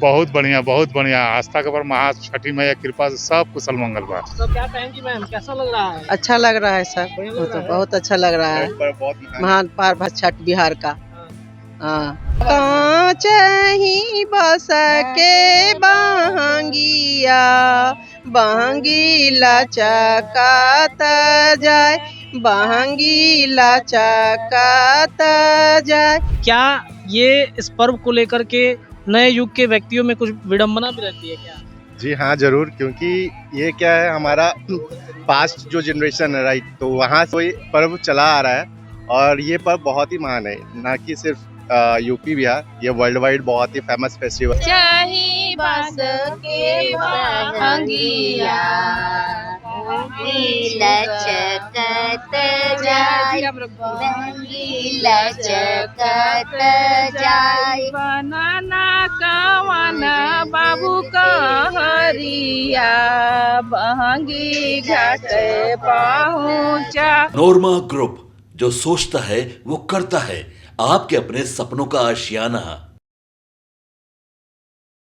बहुत बढ़िया। आस्था के पर महा छठी मैया कृपा से सब कुशल मंगल बा। तो क्या कहेंगी मैम, कैसा लग रहा है? अच्छा लग रहा है सर, बढ़िया वो लग तो रहा है? बहुत अच्छा लग रहा है। महान पर्व है छठ बिहार का। हाँ। कांच ही बस के बहंगिया बहंगी लचकत जाए, बहंगी लचकत जाए। क्या ये इस पर्व को लेकर के नए युग के व्यक्तियों में कुछ विडंबना भी रहती है क्या? जी हाँ जरूर, क्योंकि ये क्या है हमारा पास्ट जो जनरेशन है राइट, तो वहाँ से ये पर्व चला आ रहा है और ये पर्व बहुत ही महान है, ना कि सिर्फ यूपी बिहार, ये वर्ल्ड वाइड बहुत ही फेमस फेस्टिवल। चाही बस के बहंगिया लचकत जाय, बहंगी लचकत जाय, बनाना कवन बाबू कहरिया बहंगी घाट पहुँचा। नोरमा ग्रुप, जो सोचता है वो करता है, आपके अपने सपनों का आशियाना।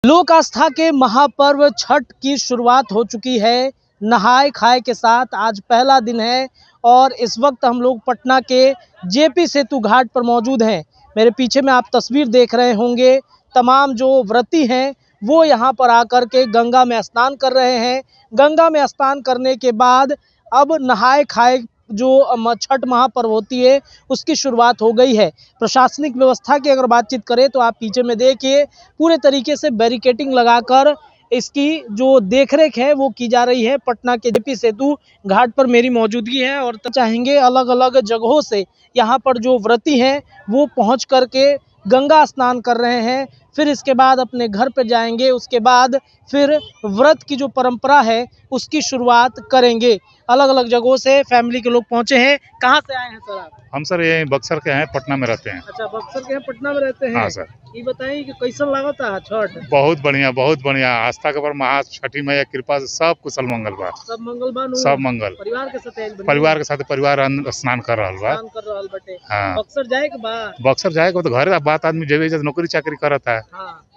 लोक आस्था के महापर्व छठ की शुरुआत हो चुकी है। नहाए खाए के साथ आज पहला दिन है और इस वक्त हम लोग पटना के जेपी सेतु घाट पर मौजूद हैं। मेरे पीछे में आप तस्वीर देख रहे होंगे, तमाम जो व्रती हैं वो यहाँ पर आकर के गंगा में स्नान कर रहे हैं। गंगा में स्नान करने के बाद अब नहाए खाए जो छठ महापर्व होती है उसकी शुरुआत हो गई है। प्रशासनिक व्यवस्था की अगर बातचीत करें तो आप पीछे में देखिए, पूरे तरीके से बैरिकेटिंग लगाकर इसकी जो देखरेख है वो की जा रही है। पटना के जेपी सेतु घाट पर मेरी मौजूदगी है और चाहेंगे अलग अलग जगहों से यहाँ पर जो व्रती हैं वो पहुँच करके गंगा स्नान कर रहे हैं, फिर इसके बाद अपने घर पर जाएंगे, उसके बाद फिर व्रत की जो परंपरा है उसकी शुरुआत करेंगे। अलग अलग जगहों से फैमिली के लोग पहुंचे हैं। कहाँ से आए हैं सर आप? हम सर ये बक्सर के हैं, पटना में रहते हैं। अच्छा, बक्सर के हैं, पटना में रहते हैं। हाँ सर। ये बताइए कि कैसा लागत है छठ? बहुत बढ़िया। आस्था के पर महा छठी मैया कृपा से सब कुशल मंगल बा। सब मंगल बा नु? सब मंगल। परिवार के साथ आइल बनी? परिवार के साथ परिवार स्नान कर रहा बा। स्नान कर रहल बटे। हाँ। बक्सर जाए के बा? बक्सर जाए को तो घर बात आदमी जेबे जब नौकरी चाकरी करता है, हाँ।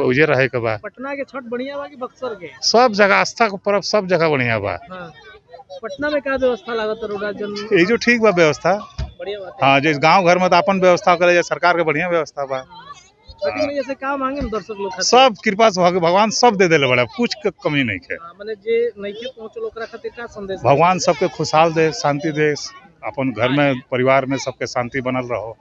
उजे रहे के बा। पटना के छठ बढ़िया बा कि बक्सर के? सब जगह आस्था के पर्व सब जगह बढ़िया बा। हाँ। पटना में क्या व्यवस्था लागत है रोड जन? ये जो ठीक बा व्यवस्था। बढ़िया बात है। हाँ, जैसे गांव घर में तो अपन व्यवस्था करे, सरकार के बढ़िया व्यवस्था बा। छठी में जैसे काम मांगे ना दर्शक लोग खातिर? सब कृपा से भगवान सब दे देले बड़ा, कुछ के कमी नहीं है। माने जे नइखे पहुंचल ओकरा खातिर का संदेश? भगवान सबके खुशहाल दे, शांति दे, अपन घर में परिवार में सबके शांति बनल रहो,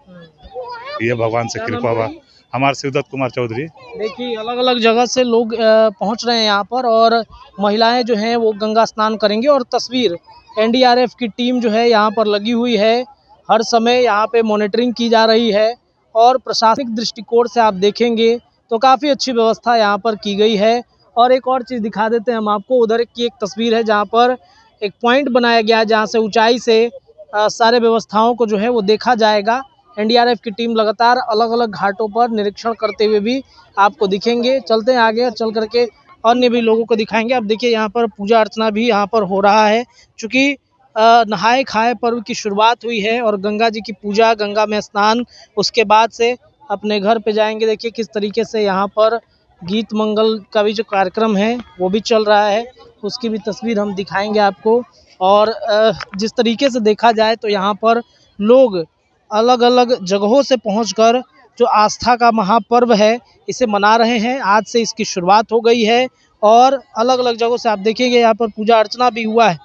ये भगवान से कृपा बा। हमारे शिवदत्त कुमार चौधरी। देखिए अलग अलग जगह से लोग पहुंच रहे हैं यहाँ पर और महिलाएं जो हैं वो गंगा स्नान करेंगी। और तस्वीर एनडीआरएफ की टीम जो है यहाँ पर लगी हुई है, हर समय यहाँ पे मॉनिटरिंग की जा रही है और प्रशासनिक दृष्टिकोण से आप देखेंगे तो काफ़ी अच्छी व्यवस्था यहाँ पर की गई है। और एक और चीज़ दिखा देते हैं हम आपको, उधर की एक तस्वीर है जहाँ पर एक पॉइंट बनाया गया है जहाँ से ऊंचाई से सारे व्यवस्थाओं को जो है वो देखा जाएगा। एनडीआरएफ की टीम लगातार अलग अलग घाटों पर निरीक्षण करते हुए भी आपको दिखेंगे। चलते हैं आगे और चल करके अन्य भी लोगों को दिखाएंगे। अब देखिए यहाँ पर पूजा अर्चना भी यहाँ पर हो रहा है, चूँकि नहाए खाए पर्व की शुरुआत हुई है और गंगा जी की पूजा, गंगा में स्नान, उसके बाद से अपने घर पे जाएंगे। देखिए किस तरीके से यहाँ पर गीत मंगल का भी जो कार्यक्रम है वो भी चल रहा है, उसकी भी तस्वीर हम दिखाएंगे आपको। और जिस तरीके से देखा जाए तो यहाँ पर लोग अलग अलग जगहों से पहुंचकर जो आस्था का महापर्व है इसे मना रहे हैं। आज से इसकी शुरुआत हो गई है और अलग अलग जगहों से आप देखेंगे यहाँ पर पूजा अर्चना भी हुआ है।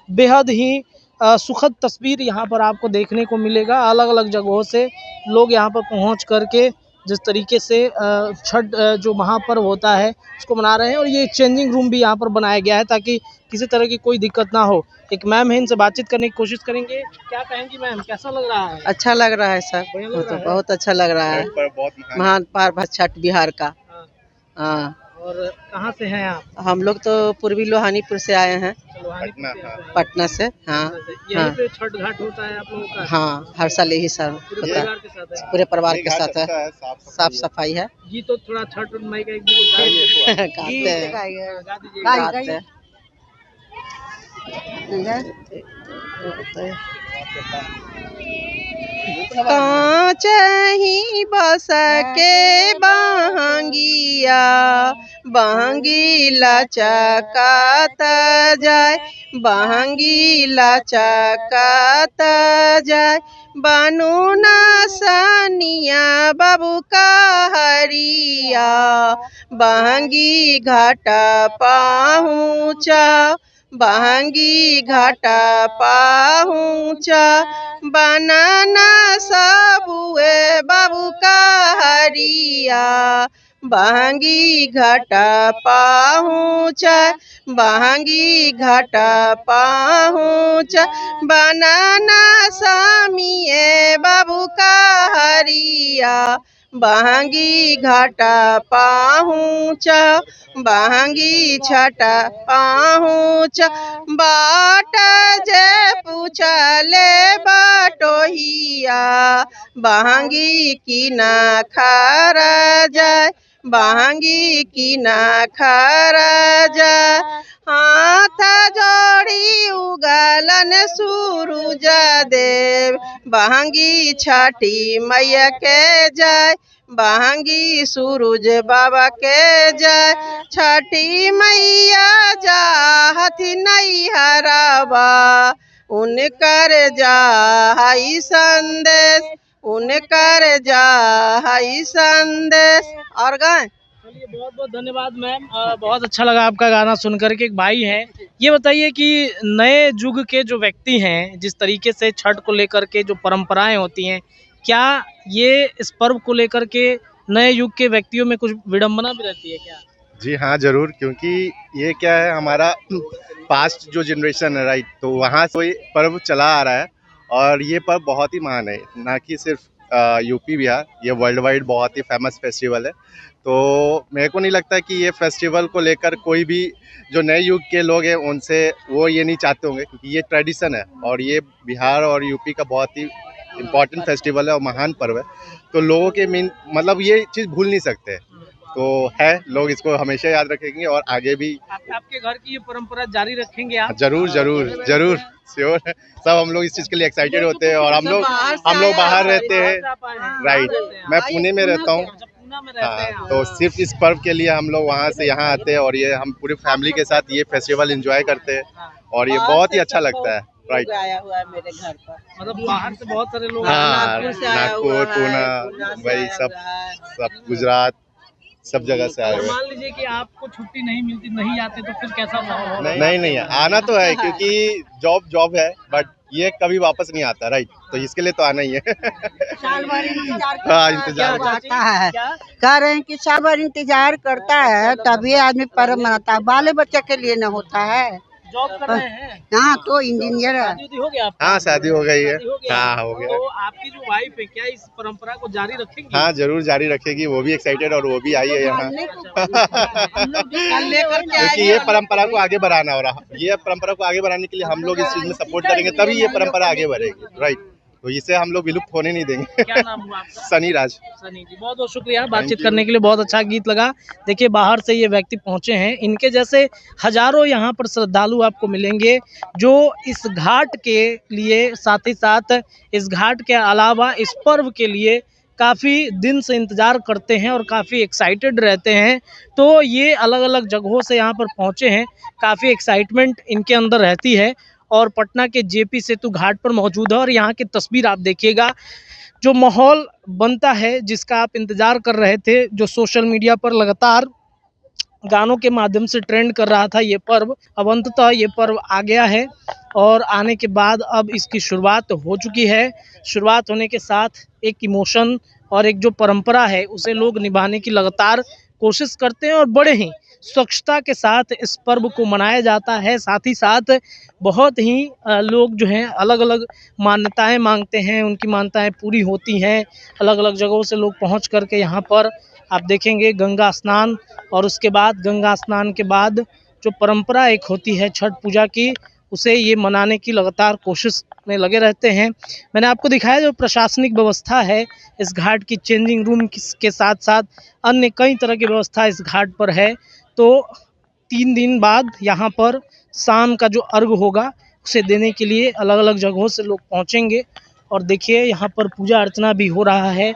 बेहद ही सुखद तस्वीर यहाँ पर आपको देखने को मिलेगा। अलग अलग जगहों से लोग यहाँ पर पहुँच करके जिस तरीके से छठ जो महापर्व होता है उसको मना रहे हैं। और ये चेंजिंग रूम भी यहाँ पर बनाया गया है ताकि किसी तरह की कोई दिक्कत ना हो। एक मैम है, इनसे बातचीत करने की कोशिश करेंगे। क्या कहेंगी मैम, कैसा लग रहा है? अच्छा लग रहा है सर, वो तो बहुत अच्छा लग रहा है। महान पर्व है छठ बिहार का। हाँ। और कहाँ से हैं आप? हम लोग तो पूर्वी लोहानीपुर से आए हैं, पटना से। हाँ। यहीं पे छठ घाट होता है आप लोगों का? हाँ, हर साल यही सर होता है, पूरे परिवार के साथ है, साफ सफाई है। जी तो थोड़ा छठ माई का एक दो गाते हैं। कांच ही बस के बहंगिया बहंगी लचकत जाय बहंगी लचकत जाय बनू न सनिया बाबू का हरिया बहंगी घाट पहुँचा बहंगी घाट पहुँचा बनाना सबुए बाबू का हरिया बहंगी घाट पहुँचा बहंगी घाट पहुँचा बनाना सामिए बाबू का हरिया बहंगी घाट पहुँचा बहंगी छठ पहुँचा बाट जे पूछले बटोहिया बहंगी की ना खरा जाय बहंगी की ना खरा जाय हाथ जोड़ी उगलन सूरज देव बहंगी छठी मैया के जाय बहंगी सूरज बाबा के जाय छठी मैया जाहती नहीं हरावा उनकर जाई संदेश उनकर जाई संदेश। और गाएं। चलिए बहुत बहुत धन्यवाद मैम, बहुत अच्छा लगा आपका गाना सुनकर के। एक भाई हैं, ये बताइए कि नए युग के जो व्यक्ति हैं जिस तरीके से छठ को लेकर के जो परंपराएं होती हैं, क्या ये इस पर्व को लेकर के नए युग के व्यक्तियों में कुछ विडंबना भी रहती है क्या? जी हाँ, ज़रूर, क्योंकि ये क्या है हमारा पास्ट जो जनरेशन है राइट, तो वहाँ से ये पर्व चला आ रहा है और ये पर्व बहुत ही महान है, ना कि सिर्फ यूपी बिहार, ये वर्ल्ड वाइड बहुत ही फेमस फेस्टिवल है। तो मेरे को नहीं लगता कि ये फेस्टिवल को लेकर कोई भी जो नए युग के लोग हैं उनसे वो ये नहीं चाहते होंगे, क्योंकि ये ट्रेडिशन है और ये बिहार और यूपी का बहुत ही इम्पॉर्टेंट फेस्टिवल है और महान पर्व है। तो लोगों के मतलब ये चीज़ भूल नहीं सकते, तो है लोग इसको हमेशा याद रखेंगे और आगे भी आपके घर की ये परंपरा जारी रखेंगे आप? जरूर जरूर जरूर, श्योर। सब हम लोग इस चीज़ के लिए एक्साइटेड होते हैं और हम लोग बाहर रहते हैं राइट, मैं पुणे में रहता हूँ। हाँ, तो सिर्फ इस पर्व के लिए हम लोग वहाँ से यहाँ आते हैं और ये हम पूरी फैमिली के साथ ये फेस्टिवल एंजॉय करते हैं और ये बहुत ही अच्छा लगता है राइट। आया हुआ है मेरे घर पर, मतलब बाहर से बहुत सारे लोग हाँ, नागपुर, पुणे, वही सब गुजरात, सब जगह से आए हुए। मान लीजिए कि आपको छुट्टी नहीं मिलती, नहीं आते, तो फिर कैसा माहौल होगा? नहीं आना तो है, क्योंकि जॉब है, बट ये कभी वापस नहीं आता राइट, तो इसके लिए तो आना ही है। साल भर इंतजार हाँ, इंतजार करता है, कह रहे हैं कि साल भर इंतजार करता है तभी आदमी पर्व मनाता है, बाले बच्चे के लिए न होता है। जॉब कर रहे हैं? हाँ, तो इंजीनियर है। शादी हो गया आपका? हाँ, शादी हो गई है। हाँ, हो गया। तो आपकी जो वाइफ है क्या इस परंपरा को जारी रखेंगी? हाँ, जरूर जारी रखेगी, वो भी एक्साइटेड और वो भी आई है यहाँ। क्योंकि ये परंपरा को आगे बढ़ाना हो रहा, ये परंपरा को आगे बढ़ाने के लिए हम लोग इस चीज में सपोर्ट करेंगे, तभी ये परंपरा आगे बढ़ेगी राइट, तो इसे हम लोग विलुप्त होने नहीं देंगे। क्या नाम हुआ आपका? सनी राज। सनी जी, बहुत बहुत शुक्रिया बातचीत करने के लिए, बहुत अच्छा गीत लगा। देखिए बाहर से ये व्यक्ति पहुंचे हैं, इनके जैसे हजारों यहाँ पर श्रद्धालु आपको मिलेंगे जो इस घाट के लिए, साथ ही साथ इस घाट के अलावा इस पर्व के लिए काफ़ी दिन से इंतज़ार करते हैं और काफ़ी एक्साइटेड रहते हैं। तो ये अलग अलग जगहों से यहाँ पर पहुँचे हैं, काफ़ी एक्साइटमेंट इनके अंदर रहती है और पटना के जेपी सेतु घाट पर मौजूद है। और यहाँ की तस्वीर आप देखिएगा, जो माहौल बनता है जिसका आप इंतज़ार कर रहे थे, जो सोशल मीडिया पर लगातार गानों के माध्यम से ट्रेंड कर रहा था ये पर्व, अब अंततः ये पर्व आ गया है और आने के बाद अब इसकी शुरुआत हो चुकी है। शुरुआत होने के साथ एक इमोशन और एक जो परंपरा है उसे लोग निभाने की लगातार कोशिश करते हैं और बड़े ही स्वच्छता के साथ इस पर्व को मनाया जाता है। साथ ही साथ बहुत ही लोग जो हैं अलग अलग मान्यताएं मांगते हैं, उनकी मान्यताएं पूरी होती हैं। अलग अलग जगहों से लोग पहुंच करके यहाँ पर आप देखेंगे गंगा स्नान, और उसके बाद गंगा स्नान के बाद जो परंपरा एक होती है छठ पूजा की, उसे ये मनाने की लगातार कोशिश में लगे रहते हैं। मैंने आपको दिखाया जो प्रशासनिक व्यवस्था है इस घाट की, चेंजिंग रूम के साथ साथ अन्य कई तरह की व्यवस्था इस घाट पर है। तो 3 दिन बाद यहाँ पर शाम का जो अर्घ होगा से देने के लिए अलग अलग जगहों से लोग पहुंचेंगे। और देखिए यहाँ पर पूजा अर्चना भी हो रहा है।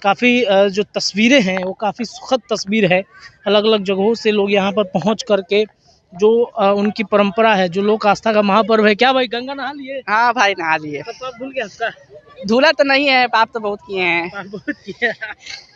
काफ़ी जो तस्वीरें हैं वो काफ़ी सुखद तस्वीर है। अलग अलग जगहों से लोग यहाँ पर पहुँच करके जो उनकी परंपरा है, जो लोक आस्था का महापर्व है। क्या भाई गंगा नहा लिए? हाँ भाई नहा लिए। सब पाप धुल गया आपका? धूला तो नहीं है, पाप तो बहुत किए हैं, पाप बहुत किया।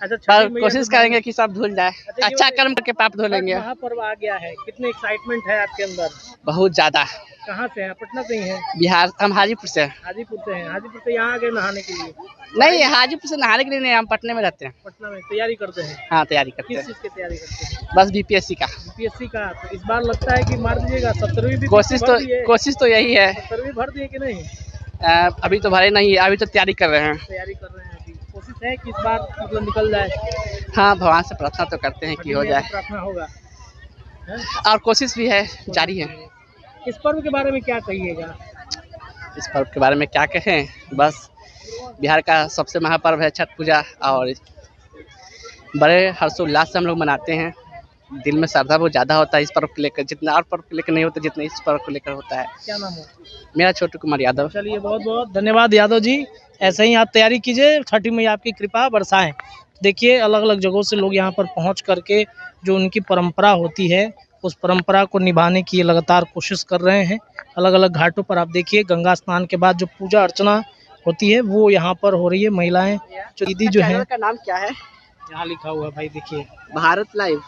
अच्छा, पर कोशिश करेंगे कि सब धुल जाए। अच्छा, अच्छा कर्म करके पाप धुलेंगे। महापर्व आ गया है, कितने एक्साइटमेंट है आपके अंदर? बहुत ज्यादा। कहाँ से हैं? पटना से ही हैं? बिहार, हम हाजीपुर से। हाजीपुर से हैं। हाजीपुर से यहाँ आ गए नहाने के लिए? नहीं, हाजीपुर से नहाने के लिए नहीं, हम पटने में रहते हैं। पटना में तैयारी करते हैं? हाँ तैयारी करते किस हैं, चीज़ की तैयारी करते हैं? बस बीपीएससी का। यूपीएससी का। तो इस बार लगता है कि मार दीजिएगा। 17वीं भी कोशिश तो यही है। 17वीं भर दिए कि नहीं? अभी तो भरे नहीं, अभी तो तैयारी कर रहे हैं। तैयारी कर रहे हैं अभी। कोशिश है कि इस बार मतलब निकल जाए। हाँ भगवान से प्रार्थना तो करते हैं कि हो जाए, प्रार्थना होगा और कोशिश भी है, जारी है। इस पर्व के बारे में क्या कहिएगा? इस पर्व के बारे में क्या कहें, बस बिहार का सबसे महापर्व है छठ पूजा, और बड़े हर्षोल्लास से हम लोग मनाते हैं। दिल में श्रद्धा बहुत ज़्यादा होता है इस पर्व को लेकर, जितना और पर्व को लेकर नहीं होता जितना इस पर्व को लेकर होता है। क्या नाम है? मेरा छोटू कुमार यादव। चलिए, बहुत बहुत धन्यवाद यादव जी। ऐसे ही आप तैयारी कीजिए, छठी मैया आपकी कृपा बरसाएं। देखिए अलग अलग जगहों से लोग यहाँ पर पहुँच करके जो उनकी परंपरा होती है उस परंपरा को निभाने की लगातार कोशिश कर रहे हैं। अलग अलग घाटों पर आप देखिए गंगा स्नान के बाद जो पूजा अर्चना होती है वो यहाँ पर हो रही है। महिलाएं जो दीदी जो है, का नाम क्या है? यहाँ लिखा हुआ है भाई, देखिए भारत लाइव।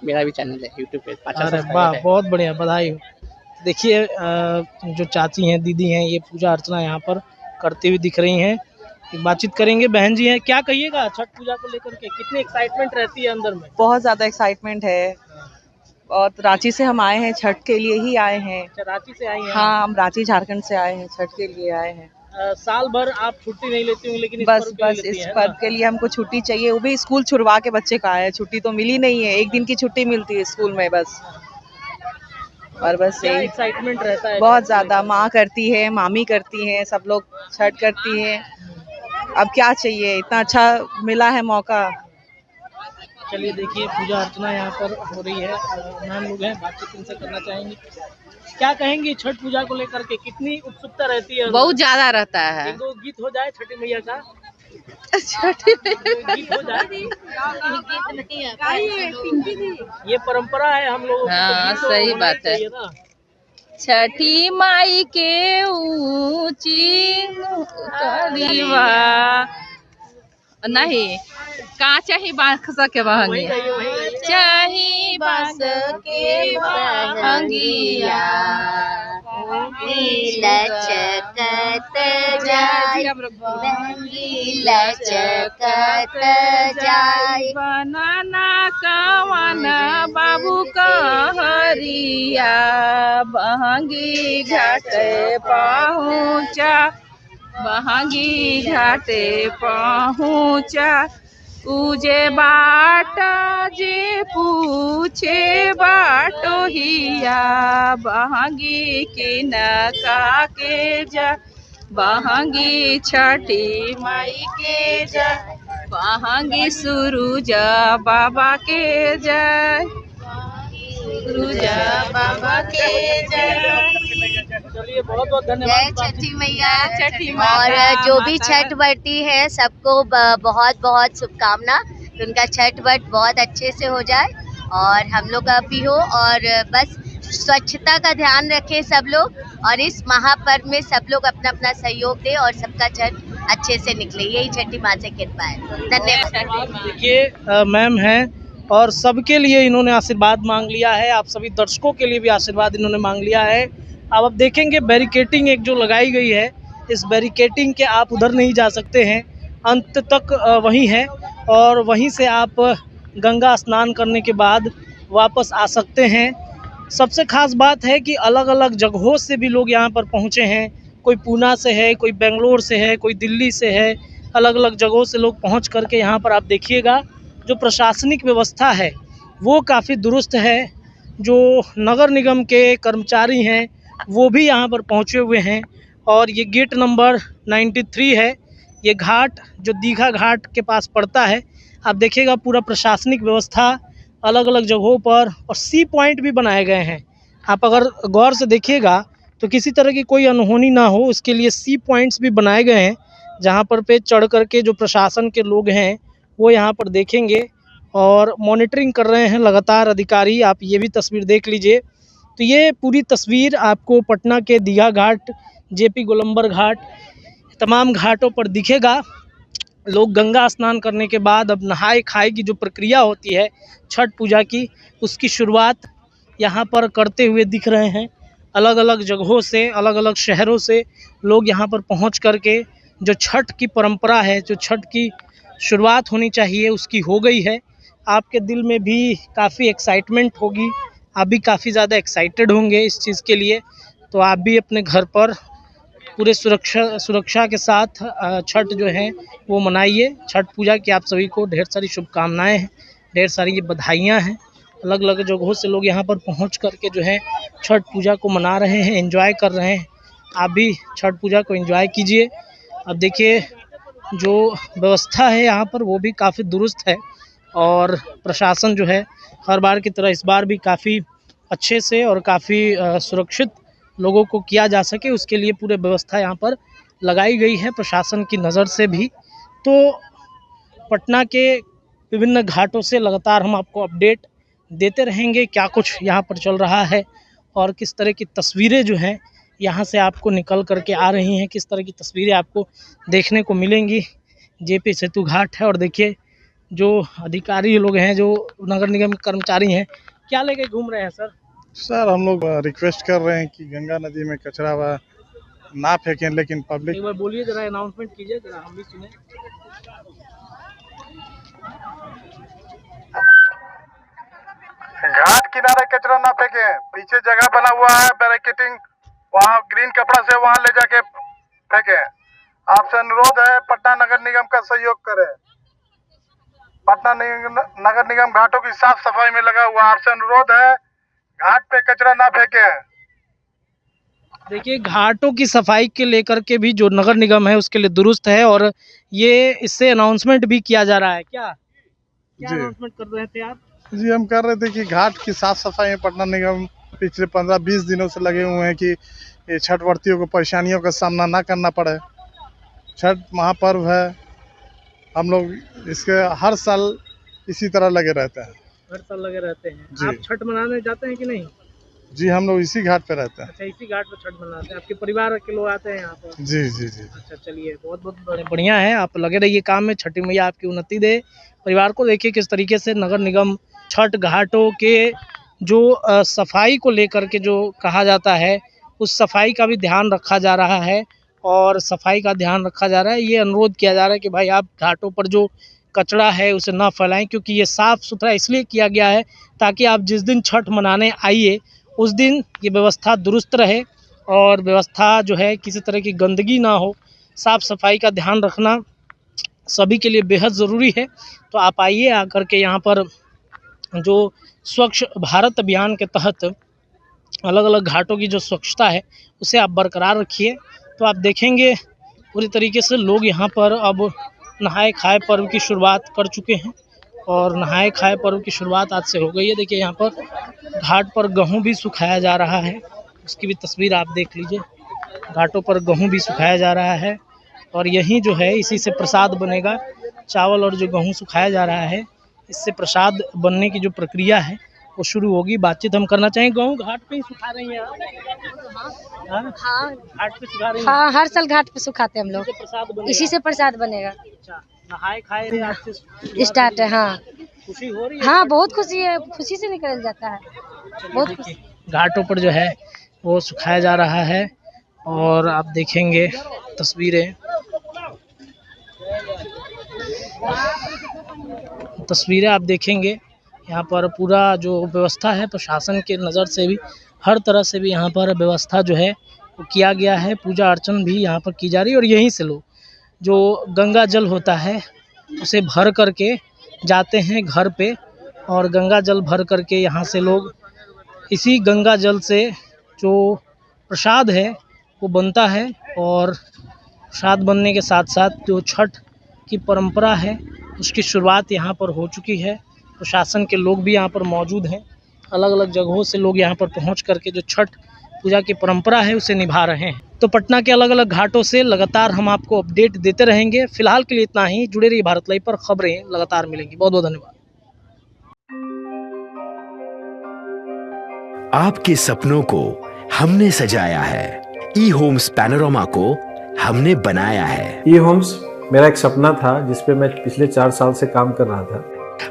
मेरा भी चैनल है यूट्यूब पे। अरे वाह, बहुत बढ़िया, बधाई हो। देखिए जो चाची हैं, दीदी हैं, ये पूजा अर्चना यहाँ पर करती हुई दिख रही हैं। बातचीत करेंगे। बहन जी हैं, क्या कहिएगा छठ पूजा को लेकर के? कितनी एक्साइटमेंट रहती है अंदर में? बहुत ज़्यादा एक्साइटमेंट है, और रांची से हम आए हैं, छठ के लिए ही आए हैं। अच्छा, रांची से आई हैं? हाँ, हम रांची झारखंड से आए हैं, छठ के लिए आए हैं। साल भर आप छुट्टी नहीं लेती होंगी, लेकिन बस इस पर्व के लिए हमको छुट्टी चाहिए, वो भी स्कूल छुड़वा के बच्चे का है। छुट्टी तो मिली नहीं है, एक दिन की छुट्टी मिलती है स्कूल में बस। और बस क्या यही एक्साइटमेंट रहता है? बहुत ज़्यादा। माँ करती है, मामी करती हैं, सब लोग छठ करती हैं। अब क्या चाहिए, इतना अच्छा मिला है मौका। चलिए देखिए पूजा अर्चना यहाँ पर हो रही है। मैम लोग हैं, बातचीत इनसे करना चाहेंगे। क्या कहेंगी छठ पूजा को लेकर के? कितनी उत्सुकता रहती है? बहुत ज़्यादा रहता है। एक दो गीत हो जाए छठी मैया का। गीत हो जाए। ये परंपरा है हम लोगों की। हाँ, तो सही होना बात है। चाहिए ना। छठी माई के ऊंची करीवा नहीं का चाही बांस के बहंगी, चाही बांस के बहंगिया लचकत जाय बहंगी लचकत जाय बनाना कवन बाबू कहरिया बहंगी घाटे पहुँचा, बहंगी घाटे पहुँचा। पूजे बाट जे पूछे बाटो हिया बहंगी की नका के जा, बहंगी छठी माई के जा, बहंगी सुरुजा बाबा के जय, सुरुजा बाबा के जय। चलिए बहुत बहुत जय धन्यवाद। छठी मैया। छठी और माता जो भी छठ व्रती है सबको बहुत बहुत शुभकामना। उनका छठ व्रत बहुत अच्छे से हो जाए और हम लोग का भी हो, और बस स्वच्छता का ध्यान रखें सब लोग, और इस महापर्व में सब लोग अपना अपना सहयोग दें और सबका छठ अच्छे से निकले। यही छठी माँ से कृपा है। धन्यवाद। देखिए मैम हैं और सबके लिए इन्होंने आशीर्वाद मांग लिया है। आप सभी दर्शकों के लिए भी आशीर्वाद इन्होंने मांग लिया है। अब देखेंगे बैरिकेटिंग एक जो लगाई गई है, इस बैरिकेटिंग के आप उधर नहीं जा सकते हैं, अंत तक वहीं है, और वहीं से आप गंगा स्नान करने के बाद वापस आ सकते हैं। सबसे खास बात है कि अलग अलग जगहों से भी लोग यहाँ पर पहुँचे हैं। कोई पूना से है, कोई बेंगलोर से है, कोई दिल्ली से है। अलग अलग जगहों से लोग पहुँच करके यहाँ पर आप देखिएगा जो प्रशासनिक व्यवस्था है वो काफ़ी दुरुस्त है। जो नगर निगम के कर्मचारी हैं वो भी यहाँ पर पहुँचे हुए हैं, और ये गेट नंबर 93 है। ये घाट जो दीघा घाट के पास पड़ता है। आप देखिएगा पूरा प्रशासनिक व्यवस्था अलग अलग जगहों पर, और सी पॉइंट भी बनाए गए हैं। आप अगर गौर से देखिएगा तो किसी तरह की कोई अनहोनी ना हो उसके लिए सी पॉइंट्स भी बनाए गए हैं, जहाँ पर पे चढ़ कर के जो प्रशासन के लोग हैं वो यहाँ पर देखेंगे और मॉनिटरिंग कर रहे हैं लगातार अधिकारी। आप ये भी तस्वीर देख लीजिए। तो ये पूरी तस्वीर आपको पटना के दीघा घाट, जेपी गोलंबर घाट, तमाम घाटों पर दिखेगा। लोग गंगा स्नान करने के बाद अब नहाए खाए की जो प्रक्रिया होती है छठ पूजा की, उसकी शुरुआत यहाँ पर करते हुए दिख रहे हैं। अलग अलग जगहों से, अलग अलग शहरों से लोग यहाँ पर पहुँच कर के जो छठ की परंपरा है, जो छठ की शुरुआत होनी चाहिए उसकी हो गई है। आपके दिल में भी काफ़ी एक्साइटमेंट होगी, आप भी काफ़ी ज़्यादा एक्साइटेड होंगे इस चीज़ के लिए। तो आप भी अपने घर पर पूरे सुरक्षा के साथ छठ जो है वो मनाइए। छठ पूजा की आप सभी को ढेर सारी शुभकामनाएं हैं, ढेर सारी ये बधाइयाँ हैं। अलग अलग जगहों से लोग यहाँ पर पहुँच कर के जो है छठ पूजा को मना रहे हैं, एंजॉय कर रहे हैं। आप भी छठ पूजा को एंजॉय कीजिए। अब देखिए जो व्यवस्था है यहाँ पर वो भी काफ़ी दुरुस्त है और प्रशासन जो है हर बार की तरह इस बार भी काफ़ी अच्छे से और काफ़ी सुरक्षित लोगों को किया जा सके उसके लिए पूरे व्यवस्था यहाँ पर लगाई गई है प्रशासन की नज़र से भी। तो पटना के विभिन्न घाटों से लगातार हम आपको अपडेट देते रहेंगे क्या कुछ यहाँ पर चल रहा है और किस तरह की तस्वीरें जो हैं यहाँ से आपको निकल करके आ रही हैं, किस तरह की तस्वीरें आपको देखने को मिलेंगी। जेपी सेतु घाट है और देखिए जो अधिकारी लोग हैं, जो नगर निगम के कर्मचारी हैं, क्या लेके घूम रहे हैं सर? सर हम लोग रिक्वेस्ट कर रहे हैं कि गंगा नदी में कचरा ना फेंकें, लेकिन पब्लिक एक बार बोलिए जरा, अनाउंसमेंट कीजिए जरा, हम भी सुने। घाट किनारे कचरा ना फेंकें, पीछे जगह बना हुआ है बैरिकेटिंग, वहाँ ग्रीन कपड़ा से वहाँ ले जाके फेंकें। आपसे अनुरोध है पटना नगर निगम का सहयोग करें। पटना नगर निगम घाटों की साफ सफाई में लगा हुआ, आपसे अनुरोध है घाट पे कचरा ना फेंकें। देखिए घाटों की सफाई के लेकर के भी जो नगर निगम है उसके लिए दुरुस्त है और ये इससे अनाउंसमेंट भी किया जा रहा है। क्या अनाउंसमेंट कर रहे थे आप? जी हम कर रहे थे कि घाट की साफ सफाई में पटना निगम पिछले 15-20 दिनों से लगे हुए हैं कि ये छठ व्रतियों को परेशानियों का सामना ना करना पड़े। छठ महापर्व है, हम लोग इसके हर साल इसी तरह लगे रहते हैं। हर साल लगे रहते हैं। आप छठ मनाने जाते हैं कि नहीं? जी हम लोग इसी घाट पे रहते हैं। अच्छा, इसी घाट पर छठ मनाते हैं। आपके परिवार के लोग आते हैं यहाँ पर? जी जी जी। अच्छा चलिए, बहुत बहुत बढ़िया है, आप लगे रहिए काम में। छठी मैया आपकी उन्नति दे। परिवार को देखिए किस तरीके से नगर निगम छठ घाटों के जो सफाई को लेकर के जो कहा जाता है उस सफाई का भी ध्यान रखा जा रहा है और सफाई का ध्यान रखा जा रहा है। ये अनुरोध किया जा रहा है कि भाई आप घाटों पर जो कचरा है उसे ना फैलाएं, क्योंकि ये साफ़ सुथरा इसलिए किया गया है ताकि आप जिस दिन छठ मनाने आइए उस दिन ये व्यवस्था दुरुस्त रहे और व्यवस्था जो है किसी तरह की गंदगी ना हो। साफ़ सफाई का ध्यान रखना सभी के लिए बेहद ज़रूरी है। तो आप आइए, आकर के यहाँ पर जो स्वच्छ भारत अभियान के तहत अलग अलग घाटों की जो स्वच्छता है उसे आप बरकरार रखिए। तो आप देखेंगे पूरी तरीके से लोग यहाँ पर अब नहाए खाए पर्व की शुरुआत कर चुके हैं और नहाए खाए पर्व की शुरुआत आज से हो गई है। देखिए यहाँ पर घाट पर गेहूँ भी सुखाया जा रहा है, उसकी भी तस्वीर आप देख लीजिए। घाटों पर गेहूँ भी सुखाया जा रहा है और यही जो है इसी से प्रसाद बनेगा। चावल और जो गेहूँ सुखाया जा रहा है इससे प्रसाद बनने की जो प्रक्रिया है वो शुरू होगी। बातचीत हम करना चाहेंगे। गेहूँ घाट पे ही सुखा रही हैं आप? हाँ घाट पे सुखा रही हैं? हाँ, हर साल घाट पे सुखाते हैं हम लोग, प्रसाद बनेगा। इसी से प्रसाद बनेगा। अच्छा, नहाए खाए आज से स्टार्ट है। हाँ खुशी हो रही है? हाँ बहुत खुशी है, खुशी से निकल जाता है। बहुत खुशी। घाटों पर जो है वो सुखाया जा रहा है और आप देखेंगे तस्वीरें आप देखेंगे। यहाँ पर पूरा जो व्यवस्था है प्रशासन के नज़र से भी हर तरह से भी यहाँ पर व्यवस्था जो है वो किया गया है। पूजा अर्चन भी यहाँ पर की जा रही है और यहीं से लोग जो गंगा जल होता है उसे भर करके जाते हैं घर पे और गंगा जल भर करके यहाँ से लोग इसी गंगा जल से जो प्रसाद है वो बनता है और प्रसाद बनने के साथ साथ जो छठ की परंपरा है उसकी शुरुआत यहाँ पर हो चुकी है। प्रशासन के लोग भी यहाँ पर मौजूद हैं। अलग अलग जगहों से लोग यहाँ पर पहुँच करके जो छठ पूजा की परंपरा है उसे निभा रहे हैं। तो पटना के अलग अलग घाटों से लगातार हम आपको अपडेट देते रहेंगे। फिलहाल के लिए इतना ही। जुड़े रहिए भारत लाइव पर, खबरें लगातार मिलेंगी। बहुत बहुत धन्यवाद। आपके सपनों को हमने सजाया है, ई होम्स पैनोरमा को हमने बनाया है। ई होम्स मेरा एक सपना था जिस पे मैं पिछले 4 साल से काम कर रहा था।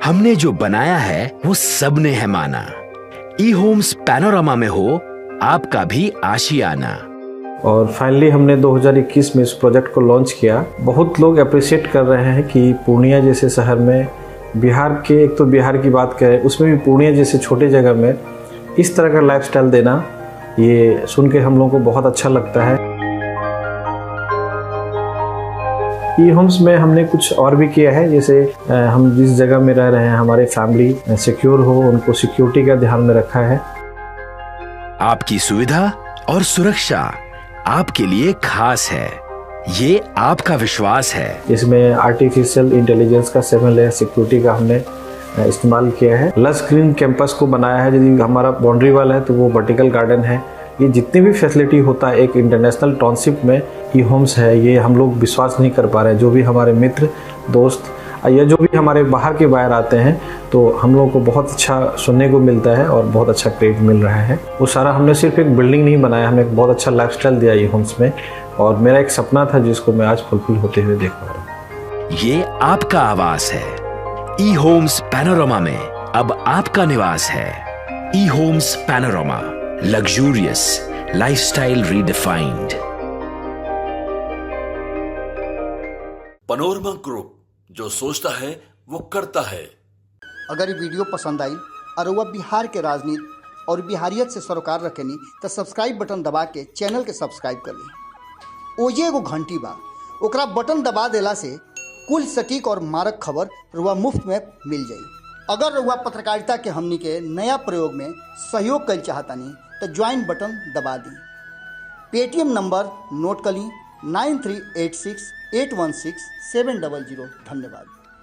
हमने जो बनाया है वो सबने है माना। ई होम्स पैनोरमा में हो आपका भी आशियाना। और फाइनली हमने 2021 में इस प्रोजेक्ट को लॉन्च किया। बहुत लोग अप्रिशिएट कर रहे हैं कि पूर्णिया जैसे शहर में, बिहार के, एक तो बिहार की बात करें उसमें भी पूर्णिया जैसे छोटे जगह में इस तरह का लाइफस्टाइल देना, ये सुन के हम लोगों को बहुत अच्छा लगता है। ई होम्स में हमने कुछ और भी किया है, जैसे हम जिस जगह में रह रहे हैं हमारे फैमिली सिक्योर हो, उनको सिक्योरिटी का ध्यान में रखा है। आपकी सुविधा और सुरक्षा आपके लिए खास है, ये आपका विश्वास है। इसमें आर्टिफिशियल इंटेलिजेंस का 7 लेयर सिक्योरिटी का हमने इस्तेमाल किया है। लस ग्रीन कैंपस को बनाया है। यदि हमारा बाउंड्री वाल है तो वो वर्टिकल गार्डन है। ये जितनी भी फैसिलिटी होता है एक इंटरनेशनल टाउनशिप में ई होम्स है, ये हम लोग विश्वास नहीं कर पा रहे हैं। जो भी हमारे मित्र दोस्त या जो भी हमारे बाहर के बाहर आते हैं तो हम लोगों को बहुत अच्छा सुनने को मिलता है और बहुत अच्छा क्रेडिट मिल रहा है। वो सारा हमने सिर्फ एक बिल्डिंग नहीं बनाया, हमें एक बहुत अच्छा लाइफस्टाइल दिया ई होम्स में, और मेरा एक सपना था जिसको मैं आज फुलफिल होते हुए देख पा रहा हूँ। ये आपका आवास है। ई होम्स पैनोरमा में अब आपका निवास है। E homes panorama, luxurious lifestyle redefined. Panorama group, जो सोचता है वो करता है। अगर ये वीडियो पसंद आई और वह बिहार के राजनीति और बिहारियत से सरोकार रखेनी तो सब्सक्राइब बटन दबा के चैनल के सब्सक्राइब कर ली। ओजे एगो घंटी बा, ओकरा बटन दबा देला से कुल सटीक और मारक खबर रुआ मुफ्त में मिल जाई। अगर रुआ पत्रकारिता के हमनी के नया प्रयोग में सहयोग कर चाहतानी तो ज्वाइन बटन दबा दी। पेटीएम नंबर नोट कर ली 9386 816 700। धन्यवाद।